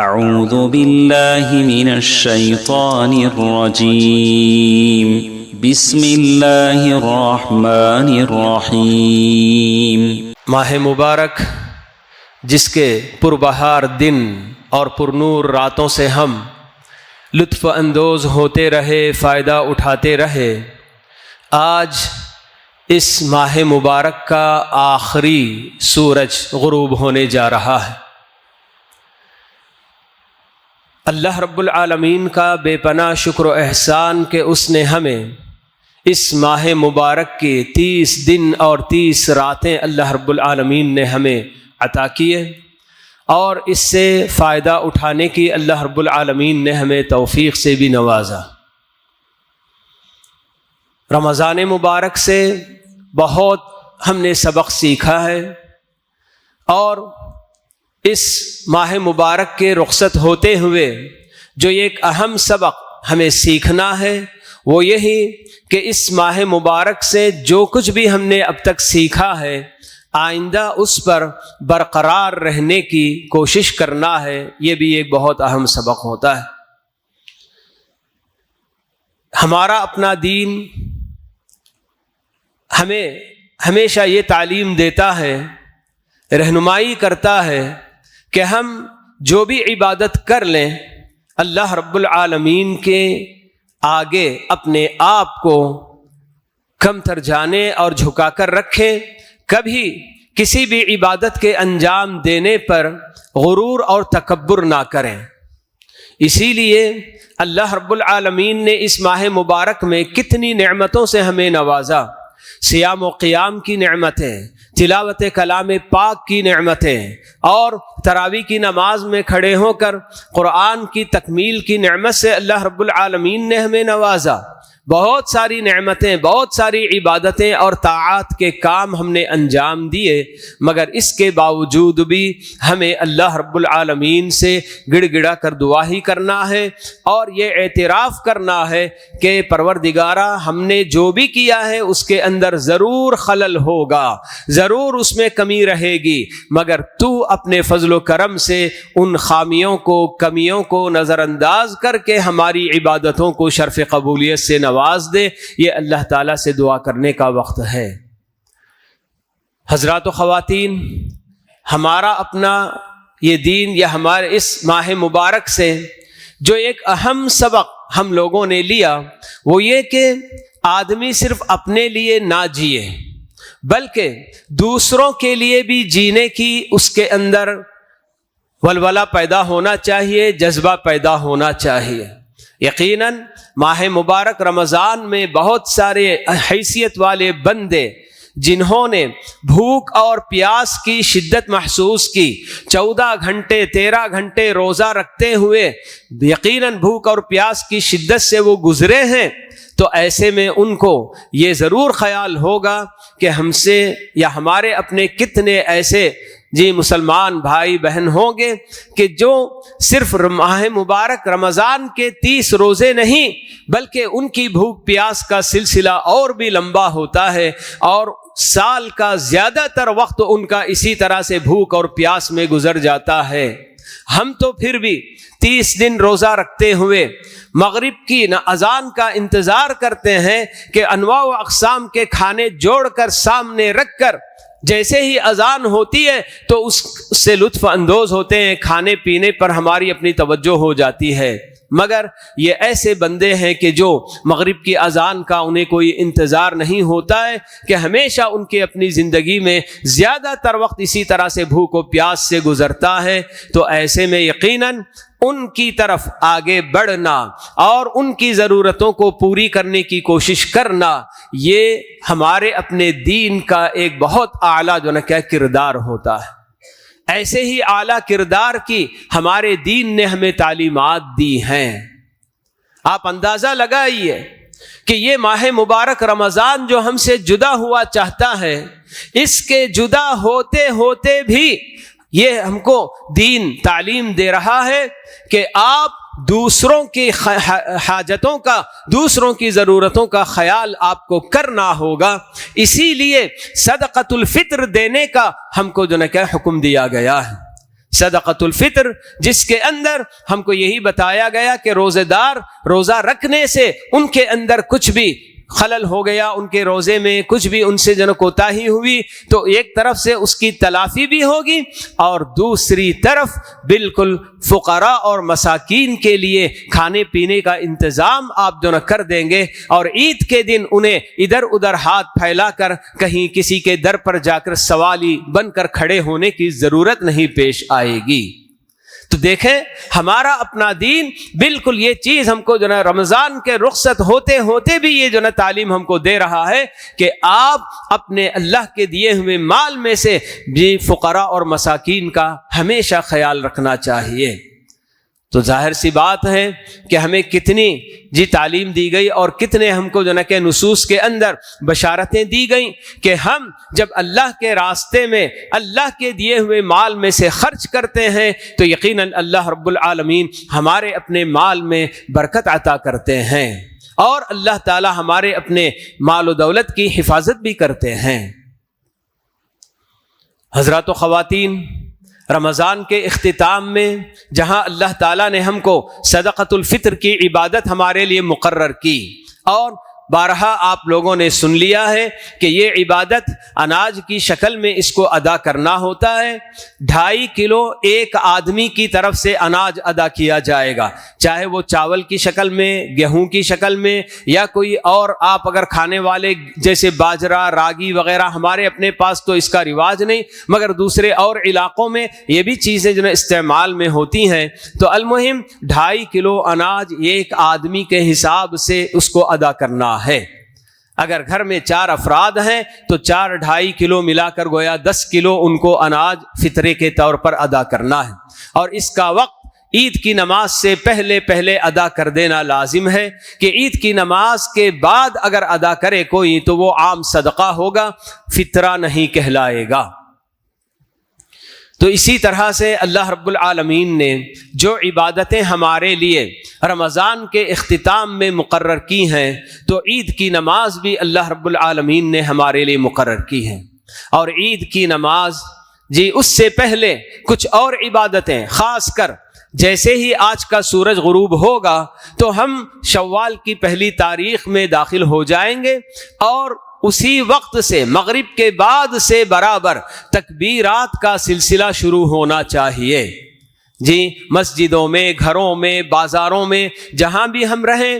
اعوذ باللہ من الشیطان الرجیم بسم اللہ الرحمن الرحیم۔ ماہ مبارک جس کے پربہار دن اور پرنور راتوں سے ہم لطف اندوز ہوتے رہے، فائدہ اٹھاتے رہے، آج اس ماہ مبارک کا آخری سورج غروب ہونے جا رہا ہے۔ اللہ رب العالمین کا بے پناہ شکر و احسان کہ اس نے ہمیں اس ماہ مبارک کے 30 دن اور 30 راتیں اللہ رب العالمین نے ہمیں عطا کیے، اور اس سے فائدہ اٹھانے کی اللہ رب العالمین نے ہمیں توفیق سے بھی نوازا۔ رمضان مبارک سے بہت ہم نے سبق سیکھا ہے، اور اس ماہ مبارک کے رخصت ہوتے ہوئے جو ایک اہم سبق ہمیں سیکھنا ہے وہ یہی کہ اس ماہ مبارک سے جو کچھ بھی ہم نے اب تک سیکھا ہے، آئندہ اس پر برقرار رہنے کی کوشش کرنا ہے۔ یہ بھی ایک بہت اہم سبق ہوتا ہے۔ ہمارا اپنا دین ہمیں ہمیشہ یہ تعلیم دیتا ہے، رہنمائی کرتا ہے کہ ہم جو بھی عبادت کر لیں، اللہ رب العالمین کے آگے اپنے آپ کو کم تر جانے اور جھکا کر رکھیں، کبھی کسی بھی عبادت کے انجام دینے پر غرور اور تکبر نہ کریں۔ اسی لیے اللہ رب العالمین نے اس ماہ مبارک میں کتنی نعمتوں سے ہمیں نوازا، صیام و قیام کی نعمتیں، تلاوت کلام پاک کی نعمتیں، اور تراویح کی نماز میں کھڑے ہو کر قرآن کی تکمیل کی نعمت سے اللہ رب العالمین نے ہمیں نوازا۔ بہت ساری نعمتیں، بہت ساری عبادتیں اور طاعات کے کام ہم نے انجام دیے، مگر اس کے باوجود بھی ہمیں اللہ رب العالمین سے گڑ گڑا کر دعا ہی کرنا ہے، اور یہ اعتراف کرنا ہے کہ پروردگارا، ہم نے جو بھی کیا ہے اس کے اندر ضرور خلل ہوگا، ضرور اس میں کمی رہے گی، مگر تو اپنے فضل و کرم سے ان خامیوں کو، کمیوں کو نظر انداز کر کے ہماری عبادتوں کو شرف قبولیت سے نواز دے۔ یہ اللہ تعالیٰ سے دعا کرنے کا وقت ہے۔ حضرات و خواتین، ہمارا اپنا یہ دین یا ہمارے اس ماہ مبارک سے جو ایک اہم سبق ہم لوگوں نے لیا وہ یہ کہ آدمی صرف اپنے لیے نہ جیے، بلکہ دوسروں کے لیے بھی جینے کی اس کے اندر ولولہ پیدا ہونا چاہیے، جذبہ پیدا ہونا چاہیے۔ یقیناً ماہ مبارک رمضان میں بہت سارے حیثیت والے بندے جنہوں نے بھوک اور پیاس کی شدت محسوس کی، 14 گھنٹے 13 گھنٹے روزہ رکھتے ہوئے یقیناً بھوک اور پیاس کی شدت سے وہ گزرے ہیں، تو ایسے میں ان کو یہ ضرور خیال ہوگا کہ ہم سے یا ہمارے اپنے کتنے ایسے مسلمان بھائی بہن ہوں گے کہ جو صرف ماہ مبارک رمضان کے 30 روزے نہیں بلکہ ان کی بھوک پیاس کا سلسلہ اور بھی لمبا ہوتا ہے، اور سال کا زیادہ تر وقت ان کا اسی طرح سے بھوک اور پیاس میں گزر جاتا ہے۔ ہم تو پھر بھی 30 دن روزہ رکھتے ہوئے مغرب کی اذان کا انتظار کرتے ہیں کہ انواع و اقسام کے کھانے جوڑ کر سامنے رکھ کر جیسے ہی اذان ہوتی ہے تو اس سے لطف اندوز ہوتے ہیں، کھانے پینے پر ہماری اپنی توجہ ہو جاتی ہے۔ مگر یہ ایسے بندے ہیں کہ جو مغرب کی اذان کا انہیں کوئی انتظار نہیں ہوتا ہے، کہ ہمیشہ ان کے اپنی زندگی میں زیادہ تر وقت اسی طرح سے بھوک و پیاس سے گزرتا ہے، تو ایسے میں یقیناً ان کی طرف آگے بڑھنا اور ان کی ضرورتوں کو پوری کرنے کی کوشش کرنا، یہ ہمارے اپنے دین کا ایک بہت اعلیٰ کردار ہوتا ہے۔ ایسے ہی اعلیٰ کردار کی ہمارے دین نے ہمیں تعلیمات دی ہیں۔ آپ اندازہ لگائیے کہ یہ ماہ مبارک رمضان جو ہم سے جدا ہوا چاہتا ہے، اس کے جدا ہوتے ہوتے بھی یہ ہم کو دین تعلیم دے رہا ہے کہ آپ دوسروں کی حاجتوں کا، دوسروں کی ضرورتوں کا خیال آپ کو کرنا ہوگا۔ اسی لیے صدقۃ الفطر دینے کا ہم کو حکم دیا گیا ہے۔ صدقۃ الفطر، جس کے اندر ہم کو یہی بتایا گیا کہ روزے دار روزہ رکھنے سے ان کے اندر کچھ بھی خلل ہو گیا، ان کے روزے میں کچھ بھی ان سے کوتاہی ہوئی تو ایک طرف سے اس کی تلافی بھی ہوگی، اور دوسری طرف بالکل فقراء اور مساکین کے لیے کھانے پینے کا انتظام آپ کر دیں گے، اور عید کے دن انہیں ادھر ادھر ہاتھ پھیلا کر کہیں کسی کے در پر جا کر سوالی بن کر کھڑے ہونے کی ضرورت نہیں پیش آئے گی۔ تو دیکھیں ہمارا اپنا دین بالکل یہ چیز ہم کو رمضان کے رخصت ہوتے ہوتے بھی یہ تعلیم ہم کو دے رہا ہے کہ آپ اپنے اللہ کے دیے ہوئے مال میں سے بھی فقراء اور مساکین کا ہمیشہ خیال رکھنا چاہیے۔ تو ظاہر سی بات ہے کہ ہمیں کتنی تعلیم دی گئی اور کتنے ہم کو کہ نصوص کے اندر بشارتیں دی گئیں کہ ہم جب اللہ کے راستے میں اللہ کے دیے ہوئے مال میں سے خرچ کرتے ہیں تو یقیناً اللہ رب العالمین ہمارے اپنے مال میں برکت عطا کرتے ہیں، اور اللہ تعالی ہمارے اپنے مال و دولت کی حفاظت بھی کرتے ہیں۔ حضرات و خواتین، رمضان کے اختتام میں جہاں اللہ تعالیٰ نے ہم کو صدقۃ الفطر کی عبادت ہمارے لیے مقرر کی، اور بارہا آپ لوگوں نے سن لیا ہے کہ یہ عبادت اناج کی شکل میں اس کو ادا کرنا ہوتا ہے۔ 2.5 کلو ایک آدمی کی طرف سے اناج ادا کیا جائے گا، چاہے وہ چاول کی شکل میں، گیہوں کی شکل میں، یا کوئی اور آپ اگر کھانے والے جیسے باجرہ، راگی وغیرہ، ہمارے اپنے پاس تو اس کا رواج نہیں، مگر دوسرے اور علاقوں میں یہ بھی چیزیں جو استعمال میں ہوتی ہیں۔ تو المہم 2.5 کلو اناج ایک آدمی کے حساب سے اس کو ادا کرنا ہے۔ اگر گھر میں 4 افراد ہیں تو 4 2.5 کلو ملا کر گویا 10 کلو ان کو اناج فطرے کے طور پر ادا کرنا ہے، اور اس کا وقت عید کی نماز سے پہلے ادا کر دینا لازم ہے کہ عید کی نماز کے بعد اگر ادا کرے کوئی تو وہ عام صدقہ ہوگا، فطرہ نہیں کہلائے گا۔ تو اسی طرح سے اللہ رب العالمین نے جو عبادتیں ہمارے لیے رمضان کے اختتام میں مقرر کی ہیں تو عید کی نماز بھی اللہ رب العالمین نے ہمارے لیے مقرر کی ہیں، اور عید کی نماز اس سے پہلے کچھ اور عبادتیں، خاص کر جیسے ہی آج کا سورج غروب ہوگا تو ہم شوال کی 1 تاریخ میں داخل ہو جائیں گے، اور اسی وقت سے مغرب کے بعد سے برابر تکبیرات کا سلسلہ شروع ہونا چاہیے۔ مسجدوں میں، گھروں میں، بازاروں میں، جہاں بھی ہم رہیں،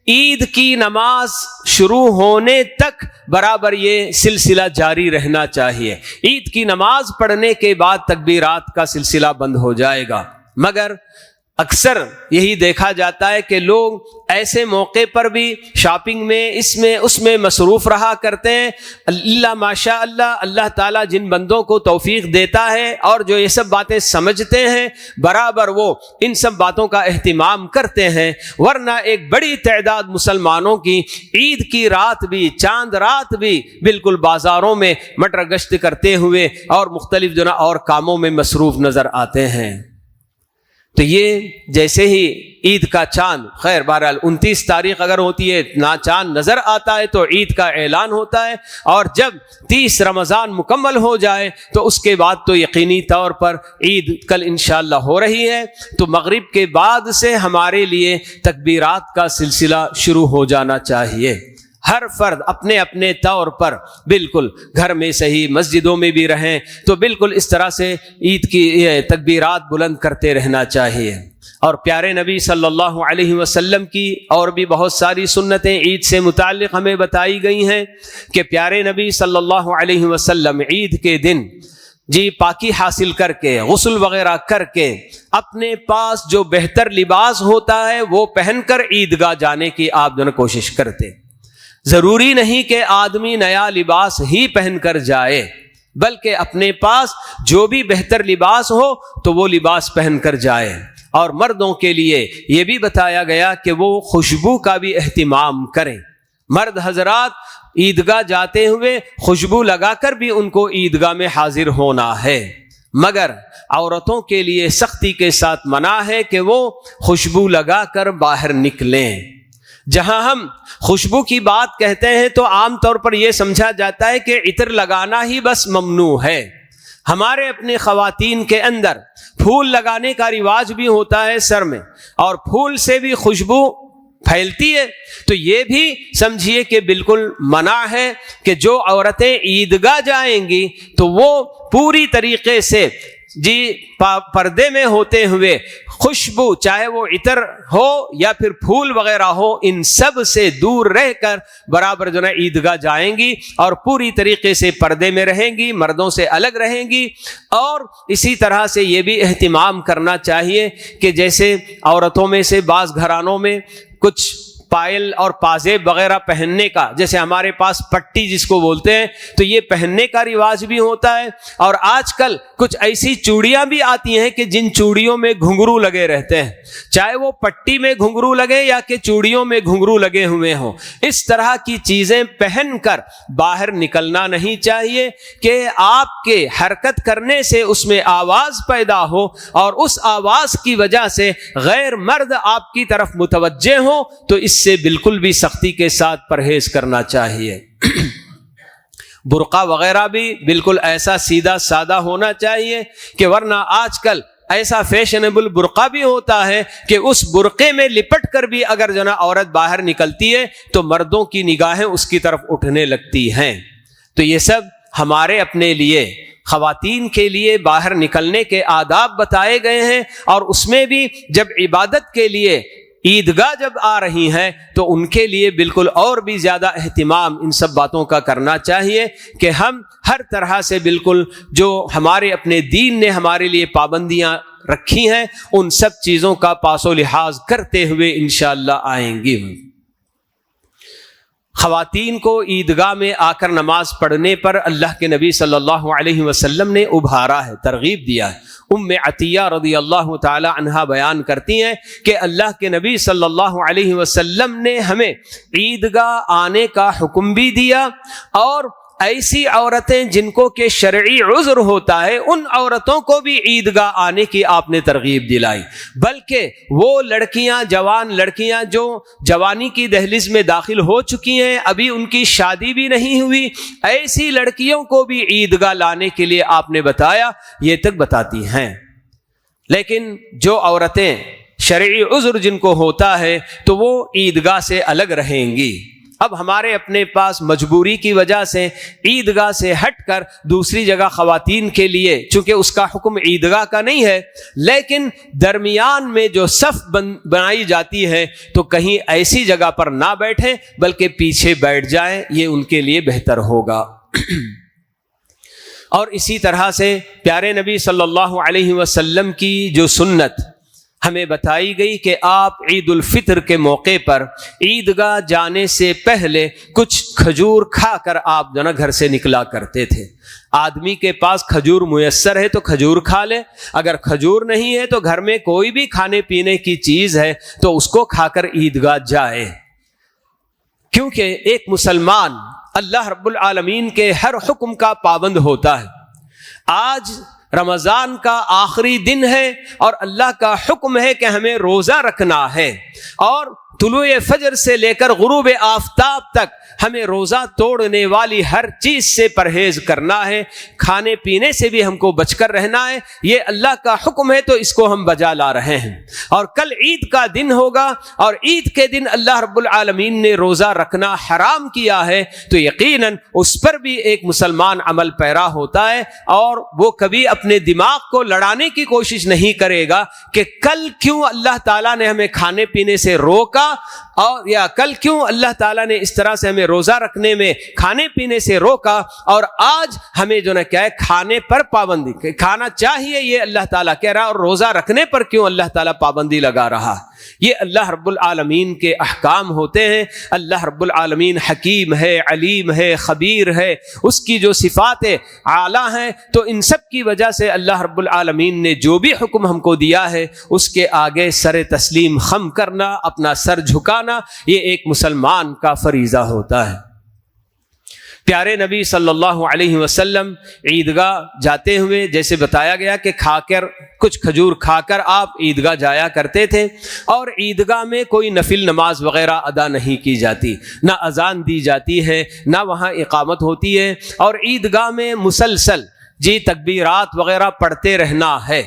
عید کی نماز شروع ہونے تک برابر یہ سلسلہ جاری رہنا چاہیے۔ عید کی نماز پڑھنے کے بعد تکبیرات کا سلسلہ بند ہو جائے گا، مگر اکثر یہی دیکھا جاتا ہے کہ لوگ ایسے موقع پر بھی شاپنگ میں، اس میں مصروف رہا کرتے ہیں۔ اللہ ماشاء اللہ، اللہ تعالیٰ جن بندوں کو توفیق دیتا ہے اور جو یہ سب باتیں سمجھتے ہیں برابر وہ ان سب باتوں کا اہتمام کرتے ہیں، ورنہ ایک بڑی تعداد مسلمانوں کی عید کی رات بھی، چاند رات بھی بالکل بازاروں میں مٹر گشت کرتے ہوئے اور مختلف اور کاموں میں مصروف نظر آتے ہیں۔ تو یہ جیسے ہی عید کا چاند، خیر بہرحال 29 تاریخ اگر ہوتی ہے نا چاند نظر آتا ہے تو عید کا اعلان ہوتا ہے، اور جب 30 رمضان مکمل ہو جائے تو اس کے بعد تو یقینی طور پر عید کل انشاءاللہ ہو رہی ہے، تو مغرب کے بعد سے ہمارے لیے تکبیرات کا سلسلہ شروع ہو جانا چاہیے۔ ہر فرد اپنے اپنے طور پر بالکل گھر میں صحیح، مسجدوں میں بھی رہیں تو بالکل اس طرح سے عید کی تکبیرات بلند کرتے رہنا چاہیے۔ اور پیارے نبی صلی اللہ علیہ وسلم کی اور بھی بہت ساری سنتیں عید سے متعلق ہمیں بتائی گئی ہیں کہ پیارے نبی صلی اللہ علیہ وسلم عید کے دن پاکی حاصل کر کے، غسل وغیرہ کر کے، اپنے پاس جو بہتر لباس ہوتا ہے وہ پہن کر عیدگاہ جانے کی آپ کوشش کرتے۔ ضروری نہیں کہ آدمی نیا لباس ہی پہن کر جائے، بلکہ اپنے پاس جو بھی بہتر لباس ہو تو وہ لباس پہن کر جائے۔ اور مردوں کے لیے یہ بھی بتایا گیا کہ وہ خوشبو کا بھی اہتمام کریں۔ مرد حضرات عیدگاہ جاتے ہوئے خوشبو لگا کر بھی ان کو عیدگاہ میں حاضر ہونا ہے، مگر عورتوں کے لیے سختی کے ساتھ منع ہے کہ وہ خوشبو لگا کر باہر نکلیں۔ جہاں ہم خوشبو کی بات کہتے ہیں تو عام طور پر یہ سمجھا جاتا ہے کہ عطر لگانا ہی بس ممنوع ہے، ہمارے اپنے خواتین کے اندر پھول لگانے کا رواج بھی ہوتا ہے سر میں، اور پھول سے بھی خوشبو پھیلتی ہے، تو یہ بھی سمجھیے کہ بالکل منع ہے کہ جو عورتیں عیدگاہ جائیں گی تو وہ پوری طریقے سے پردے میں ہوتے ہوئے خوشبو، چاہے وہ عطر ہو یا پھر پھول وغیرہ ہو، ان سب سے دور رہ کر برابر جو ہے عیدگاہ جائیں گی اور پوری طریقے سے پردے میں رہیں گی، مردوں سے الگ رہیں گی۔ اور اسی طرح سے یہ بھی اہتمام کرنا چاہیے کہ جیسے عورتوں میں سے بعض گھرانوں میں کچھ پائل اور پازیب وغیرہ پہننے کا، جیسے ہمارے پاس پٹی جس کو بولتے ہیں، تو یہ پہننے کا رواج بھی ہوتا ہے۔ اور آج کل کچھ ایسی چوڑیاں بھی آتی ہیں کہ جن چوڑیوں میں گھنگرو لگے رہتے ہیں، چاہے وہ پٹی میں گھنگرو لگے یا کہ چوڑیوں میں گھنگرو لگے ہوئے ہوں۔ اس طرح کی چیزیں پہن کر باہر نکلنا نہیں چاہیے کہ آپ کے حرکت کرنے سے اس میں آواز پیدا ہو اور اس آواز کی وجہ سے غیر مرد آپ کی طرف متوجہ ہوں، تو اس سے بالکل بھی سختی کے ساتھ پرہیز کرنا چاہیے۔ برقع وغیرہ بھی بالکل ایسا سیدھا سادہ ہونا چاہیے کہ ورنہ آج کل ایسا فیشنیبل برقع بھی ہوتا ہے کہ اس برقعے میں لپٹ کر بھی اگر جو نا عورت باہر نکلتی ہے تو مردوں کی نگاہیں اس کی طرف اٹھنے لگتی ہیں۔ تو یہ سب ہمارے اپنے لیے، خواتین کے لیے باہر نکلنے کے آداب بتائے گئے ہیں، اور اس میں بھی جب عبادت کے لیے عیدگاہ جب آ رہی ہیں تو ان کے لیے بالکل اور بھی زیادہ اہتمام ان سب باتوں کا کرنا چاہیے کہ ہم ہر طرح سے بالکل جو ہمارے اپنے دین نے ہمارے لیے پابندیاں رکھی ہیں ان سب چیزوں کا پاس و لحاظ کرتے ہوئے انشاءاللہ آئیں گی۔ خواتین کو عیدگاہ میں آ کر نماز پڑھنے پر اللہ کے نبی صلی اللہ علیہ وسلم نے ابھارا ہے، ترغیب دیا ہے۔ ام عطیہ رضی اللہ تعالی عنہا بیان کرتی ہیں کہ اللہ کے نبی صلی اللہ علیہ وسلم نے ہمیں عیدگاہ آنے کا حکم بھی دیا، اور ایسی عورتیں جن کو کہ شرعی عذر ہوتا ہے ان عورتوں کو بھی عیدگاہ آنے کی آپ نے ترغیب دلائی، بلکہ وہ لڑکیاں، جوان لڑکیاں جو جوانی کی دہلیز میں داخل ہو چکی ہیں، ابھی ان کی شادی بھی نہیں ہوئی، ایسی لڑکیوں کو بھی عیدگاہ لانے کے لیے آپ نے بتایا، یہ تک بتاتی ہیں۔ لیکن جو عورتیں شرعی عذر جن کو ہوتا ہے تو وہ عیدگاہ سے الگ رہیں گی۔ اب ہمارے اپنے پاس مجبوری کی وجہ سے عیدگاہ سے ہٹ کر دوسری جگہ خواتین کے لیے، چونکہ اس کا حکم عیدگاہ کا نہیں ہے، لیکن درمیان میں جو صف بنائی جاتی ہے تو کہیں ایسی جگہ پر نہ بیٹھیں بلکہ پیچھے بیٹھ جائیں، یہ ان کے لیے بہتر ہوگا۔ اور اسی طرح سے پیارے نبی صلی اللہ علیہ وسلم کی جو سنت ہمیں بتائی گئی کہ آپ عید الفطر کے موقع پر عیدگاہ جانے سے پہلے کچھ کھجور کھا کر آپ جو نا گھر سے نکلا کرتے تھے۔ آدمی کے پاس کھجور میسر ہے تو کھجور کھا لے، اگر کھجور نہیں ہے تو گھر میں کوئی بھی کھانے پینے کی چیز ہے تو اس کو کھا کر عیدگاہ جائے، کیونکہ ایک مسلمان اللہ رب العالمین کے ہر حکم کا پابند ہوتا ہے۔ آج رمضان کا آخری دن ہے اور اللہ کا حکم ہے کہ ہمیں روزہ رکھنا ہے، اور طلوع فجر سے لے کر غروب آفتاب تک ہمیں روزہ توڑنے والی ہر چیز سے پرہیز کرنا ہے، کھانے پینے سے بھی ہم کو بچ کر رہنا ہے۔ یہ اللہ کا حکم ہے تو اس کو ہم بجا لا رہے ہیں، اور کل عید کا دن ہوگا اور عید کے دن اللہ رب العالمین نے روزہ رکھنا حرام کیا ہے، تو یقیناً اس پر بھی ایک مسلمان عمل پیرا ہوتا ہے، اور وہ کبھی اپنے دماغ کو لڑانے کی کوشش نہیں کرے گا کہ کل کیوں اللہ تعالیٰ نے ہمیں کھانے پینے سے روکا، اور یا کل کیوں اللہ تعالیٰ نے اس طرح سے ہمیں روزہ رکھنے میں کھانے پینے سے روکا، اور آج ہمیں جو نہ کیا ہے کھانے پر پابندی، کھانا چاہیے یہ اللہ تعالیٰ کہہ رہا، اور روزہ رکھنے پر کیوں اللہ تعالیٰ پابندی لگا رہا۔ یہ اللہ رب العالمین کے احکام ہوتے ہیں۔ اللہ رب العالمین حکیم ہے، علیم ہے، خبیر ہے، اس کی جو صفات اعلیٰ ہیں، تو ان سب کی وجہ سے اللہ رب العالمین نے جو بھی حکم ہم کو دیا ہے اس کے آگے سر تسلیم خم کرنا، اپنا سر جھکانا، یہ ایک مسلمان کا فریضہ ہوتا ہے۔ پیارے نبی صلی اللہ علیہ وسلم عیدگاہ جاتے ہوئے جیسے بتایا گیا کہ کچھ کھجور کھا کر آپ عیدگاہ جایا کرتے تھے، اور عیدگاہ میں کوئی نفل نماز وغیرہ ادا نہیں کی جاتی، نہ اذان دی جاتی ہے، نہ وہاں اقامت ہوتی ہے، اور عیدگاہ میں مسلسل جی تکبیرات وغیرہ پڑھتے رہنا ہے.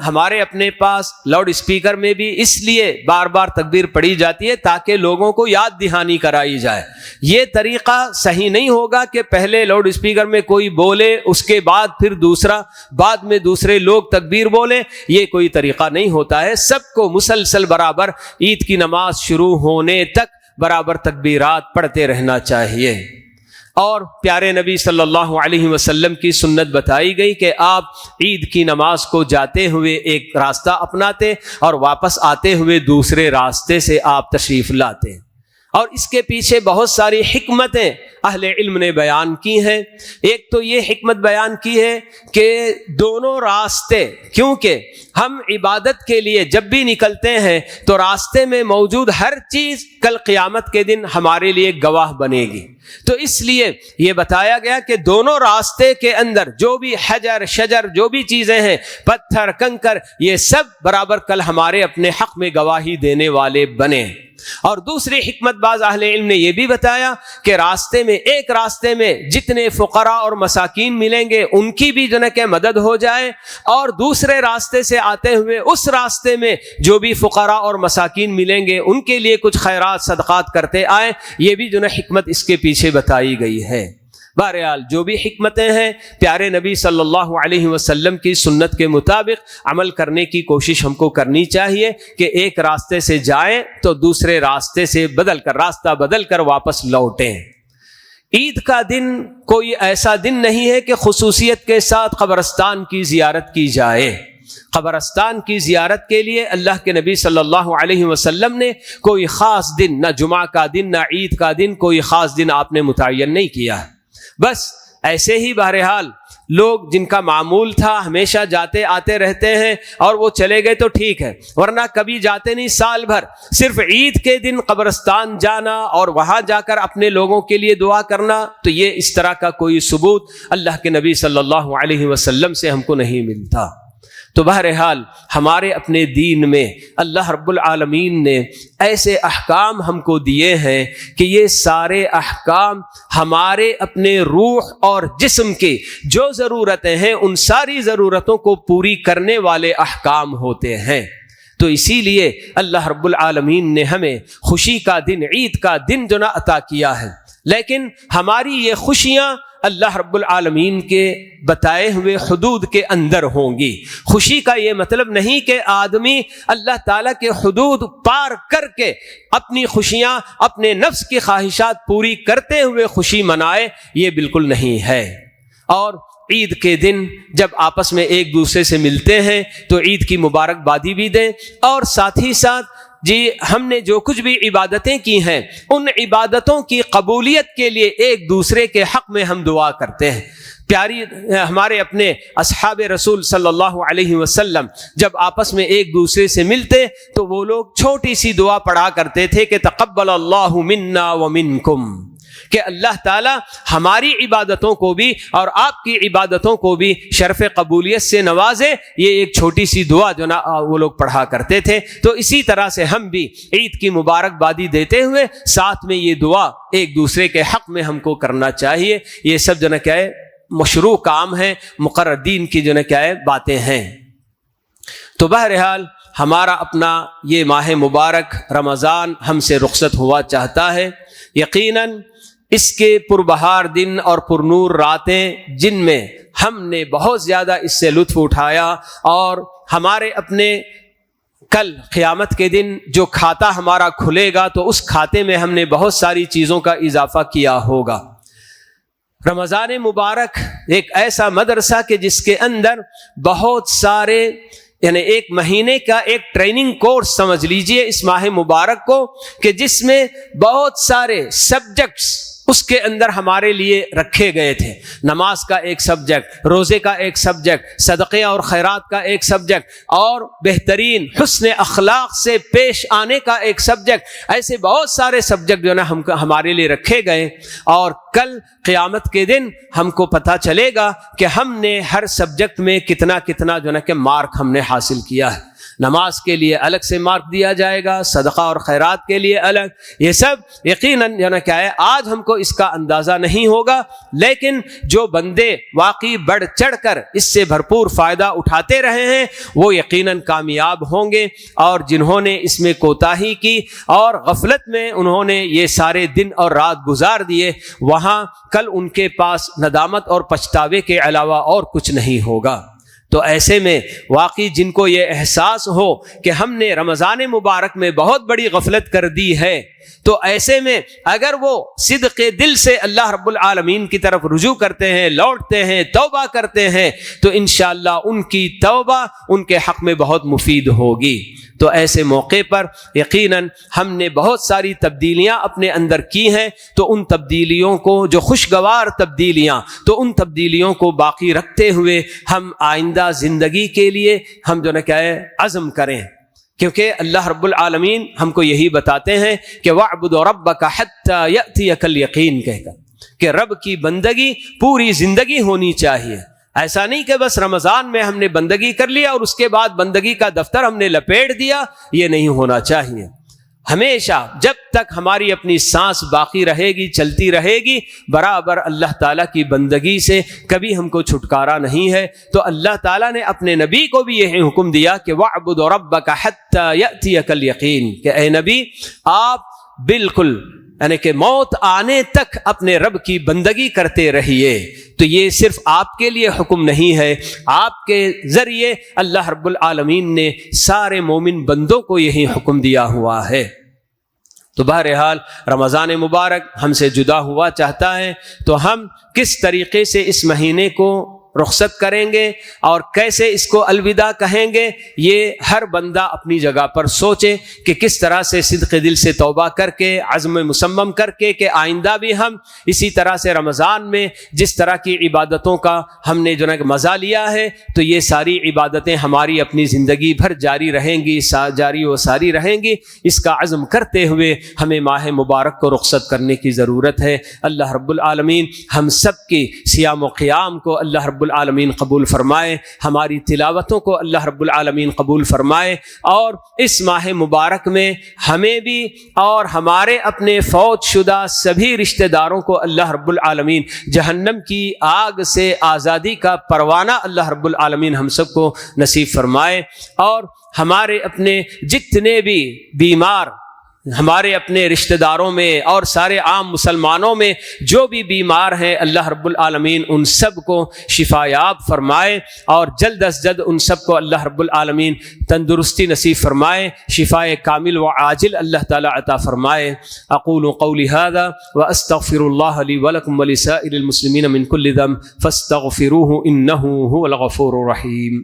ہمارے اپنے پاس لاؤڈ اسپیکر میں بھی اس لیے بار بار تکبیر پڑھی جاتی ہے تاکہ لوگوں کو یاد دہانی کرائی جائے. یہ طریقہ صحیح نہیں ہوگا کہ پہلے لاؤڈ اسپیکر میں کوئی بولے, اس کے بعد پھر دوسرا, بعد میں دوسرے لوگ تکبیر بولیں. یہ کوئی طریقہ نہیں ہوتا ہے. سب کو مسلسل برابر عید کی نماز شروع ہونے تک برابر تکبیرات پڑھتے رہنا چاہیے. اور پیارے نبی صلی اللہ علیہ وسلم کی سنت بتائی گئی کہ آپ عید کی نماز کو جاتے ہوئے ایک راستہ اپناتے اور واپس آتے ہوئے دوسرے راستے سے آپ تشریف لاتے. اور اس کے پیچھے بہت ساری حکمتیں اہل علم نے بیان کی ہیں. ایک تو یہ حکمت بیان کی ہے کہ دونوں راستے, کیونکہ ہم عبادت کے لیے جب بھی نکلتے ہیں تو راستے میں موجود ہر چیز کل قیامت کے دن ہمارے لیے گواہ بنے گی. تو اس لیے یہ بتایا گیا کہ دونوں راستے کے اندر جو بھی حجر شجر جو بھی چیزیں ہیں, پتھر کنکر, یہ سب برابر کل ہمارے اپنے حق میں گواہی دینے والے بنے. اور دوسری حکمت بعض اہل علم نے یہ بھی بتایا کہ راستے میں, ایک راستے میں جتنے فقراء اور مساکین ملیں گے ان کی بھی جو ہے کہ مدد ہو جائے, اور دوسرے راستے سے آتے ہوئے اس راستے میں جو بھی فقراء اور مساکین ملیں گے ان کے لیے کچھ خیرات صدقات کرتے آئیں. یہ بھی جو ہے حکمت اس کے پیچھے بتائی گئی ہے. بہرحال جو بھی حکمتیں ہیں پیارے نبی صلی اللہ علیہ وسلم کی سنت کے مطابق عمل کرنے کی کوشش ہم کو کرنی چاہیے کہ ایک راستے سے جائیں تو دوسرے راستے سے راستہ بدل کر واپس لوٹیں. عید کا دن کوئی ایسا دن نہیں ہے کہ خصوصیت کے ساتھ قبرستان کی زیارت کی جائے. قبرستان کی زیارت کے لیے اللہ کے نبی صلی اللہ علیہ وسلم نے کوئی خاص دن, نہ جمعہ کا دن نہ عید کا دن, کوئی خاص دن آپ نے متعین نہیں کیا. بس ایسے ہی بہرحال لوگ جن کا معمول تھا ہمیشہ جاتے آتے رہتے ہیں اور وہ چلے گئے تو ٹھیک ہے, ورنہ کبھی جاتے نہیں. سال بھر صرف عید کے دن قبرستان جانا اور وہاں جا کر اپنے لوگوں کے لیے دعا کرنا, تو یہ اس طرح کا کوئی ثبوت اللہ کے نبی صلی اللہ علیہ وسلم سے ہم کو نہیں ملتا. تو بہرحال ہمارے اپنے دین میں اللہ رب العالمین نے ایسے احکام ہم کو دیے ہیں کہ یہ سارے احکام ہمارے اپنے روح اور جسم کی جو ضرورتیں ہیں ان ساری ضرورتوں کو پوری کرنے والے احکام ہوتے ہیں. تو اسی لیے اللہ رب العالمین نے ہمیں خوشی کا دن, عید کا دن جو نہ عطا کیا ہے. لیکن ہماری یہ خوشیاں اللہ رب العالمین کے بتائے ہوئے حدود کے اندر ہوں گی. خوشی کا یہ مطلب نہیں کہ آدمی اللہ تعالیٰ کے حدود پار کر کے اپنی خوشیاں اپنے نفس کی خواہشات پوری کرتے ہوئے خوشی منائے, یہ بالکل نہیں ہے. اور عید کے دن جب آپس میں ایک دوسرے سے ملتے ہیں تو عید کی مبارکبادی بھی دیں, اور ساتھ ہی ساتھ جی ہم نے جو کچھ بھی عبادتیں کی ہیں ان عبادتوں کی قبولیت کے لیے ایک دوسرے کے حق میں ہم دعا کرتے ہیں. پیاری ہمارے اپنے اصحاب رسول صلی اللہ علیہ وسلم جب آپس میں ایک دوسرے سے ملتے تو وہ لوگ چھوٹی سی دعا پڑھا کرتے تھے کہ تقبل اللہ منا ومنکم, کہ اللہ تعالی ہماری عبادتوں کو بھی اور آپ کی عبادتوں کو بھی شرف قبولیت سے نوازے. یہ ایک چھوٹی سی دعا جو نا وہ لوگ پڑھا کرتے تھے. تو اسی طرح سے ہم بھی عید کی مبارکبادی دیتے ہوئے ساتھ میں یہ دعا ایک دوسرے کے حق میں ہم کو کرنا چاہیے. یہ سب جو نا کیا ہے مشروع کام ہے, مقرر دین کی جو نا کیا ہے باتیں ہیں. تو بہرحال ہمارا اپنا یہ ماہ مبارک رمضان ہم سے رخصت ہوا چاہتا ہے. یقیناً اس کے پربہار دن اور پرنور راتیں جن میں ہم نے بہت زیادہ اس سے لطف اٹھایا, اور ہمارے اپنے کل قیامت کے دن جو کھاتا ہمارا کھلے گا تو اس کھاتے میں ہم نے بہت ساری چیزوں کا اضافہ کیا ہوگا. رمضان مبارک ایک ایسا مدرسہ کہ جس کے اندر بہت سارے یعنی ایک مہینے کا ایک ٹریننگ کورس سمجھ لیجئے اس ماہ مبارک کو, کہ جس میں بہت سارے سبجیکٹس اس کے اندر ہمارے لیے رکھے گئے تھے. نماز کا ایک سبجیکٹ, روزے کا ایک سبجیکٹ, صدقے اور خیرات کا ایک سبجیکٹ, اور بہترین حسن اخلاق سے پیش آنے کا ایک سبجیکٹ. ایسے بہت سارے سبجیکٹ جو نا ہمارے لیے رکھے گئے, اور کل قیامت کے دن ہم کو پتہ چلے گا کہ ہم نے ہر سبجیکٹ میں کتنا جو نا کہ مارک ہم نے حاصل کیا ہے. نماز کے لیے الگ سے مارک دیا جائے گا، صدقہ اور خیرات کے لیے الگ، یہ سب یقیناً کیا ہے آج ہم کو اس کا اندازہ نہیں ہوگا، لیکن جو بندے واقعی بڑھ چڑھ کر اس سے بھرپور فائدہ اٹھاتے رہے ہیں وہ یقیناً کامیاب ہوں گے، اور جنہوں نے اس میں کوتاہی کی اور غفلت میں انہوں نے یہ سارے دن اور رات گزار دیے، وہاں کل ان کے پاس ندامت اور پچھتاوے کے علاوہ اور کچھ نہیں ہوگا۔ تو ایسے میں واقعی جن کو یہ احساس ہو کہ ہم نے رمضان مبارک میں بہت بڑی غفلت کر دی ہے، تو ایسے میں اگر وہ صدق دل سے اللہ رب العالمین کی طرف رجوع کرتے ہیں، لوٹتے ہیں، توبہ کرتے ہیں، تو انشاءاللہ ان کی توبہ ان کے حق میں بہت مفید ہوگی۔ تو ایسے موقع پر یقیناً ہم نے بہت ساری تبدیلیاں اپنے اندر کی ہیں، تو ان تبدیلیوں کو، جو خوشگوار تبدیلیاں، تو ان تبدیلیوں کو باقی رکھتے ہوئے ہم آئندہ زندگی کے لیے ہم عزم کریں، کیونکہ اللہ رب العالمین ہم کو یہی بتاتے ہیں کہ وَاعْبُدْ رَبَّكَ حَتَّى يَأْتِيَكَ الْيَقِينُ کہہ کر، کہ رب کی بندگی پوری زندگی ہونی چاہیے۔ ایسا نہیں کہ بس رمضان میں ہم نے بندگی کر لیا اور اس کے بعد بندگی کا دفتر ہم نے لپیٹ دیا، یہ نہیں ہونا چاہیے۔ ہمیشہ جب تک ہماری اپنی سانس باقی رہے گی، چلتی رہے گی، برابر اللہ تعالیٰ کی بندگی سے کبھی ہم کو چھٹکارا نہیں ہے۔ تو اللہ تعالیٰ نے اپنے نبی کو بھی یہ حکم دیا کہ وَاعْبُدْ رَبَّكَ حَتَّى يَأْتِيَكَ الْيَقِينُ، کہ اے نبی آپ بالکل کہ موت آنے تک اپنے رب کی بندگی کرتے رہیے۔ تو یہ صرف آپ کے لیے حکم نہیں ہے، آپ کے ذریعے اللہ رب العالمین نے سارے مومن بندوں کو یہی حکم دیا ہوا ہے۔ تو بہرحال رمضان مبارک ہم سے جدا ہوا چاہتا ہے، تو ہم کس طریقے سے اس مہینے کو رخصت کریں گے اور کیسے اس کو الوداع کہیں گے، یہ ہر بندہ اپنی جگہ پر سوچے کہ کس طرح سے صدق دل سے توبہ کر کے، عزم مصمم کر کے کہ آئندہ بھی ہم اسی طرح سے رمضان میں جس طرح کی عبادتوں کا ہم نے مزہ لیا ہے، تو یہ ساری عبادتیں ہماری اپنی زندگی بھر جاری رہیں گی، جاری و ساری رہیں گی۔ اس کا عزم کرتے ہوئے ہمیں ماہ مبارک کو رخصت کرنے کی ضرورت ہے۔ اللہ رب العالمین ہم سب کی صیام و قیام کو اللہ رب العالمین قبول فرمائے، ہماری تلاوتوں کو اللہ رب العالمین قبول فرمائے، اور اس ماہ مبارک میں ہمیں بھی اور ہمارے اپنے فوت شدہ سبھی رشتہ داروں کو اللہ رب العالمین جہنم کی آگ سے آزادی کا پروانہ اللہ رب العالمین ہم سب کو نصیب فرمائے، اور ہمارے اپنے جتنے بھی بیمار ہمارے اپنے رشتہ داروں میں اور سارے عام مسلمانوں میں جو بھی بیمار ہیں، اللہ رب العالمین ان سب کو شفا یاب فرمائے، اور جلد از جلد ان سب کو اللہ رب العالمین تندرستی نصیب فرمائے، شفاء کامل و عاجل اللہ تعالی عطا فرمائے۔ اقول قولی ھذا واستغفر اللہ لی ولکم ولسائر المسلمین من کل ذنب فاستغفروہ انہ ھو الغفور الرحیم۔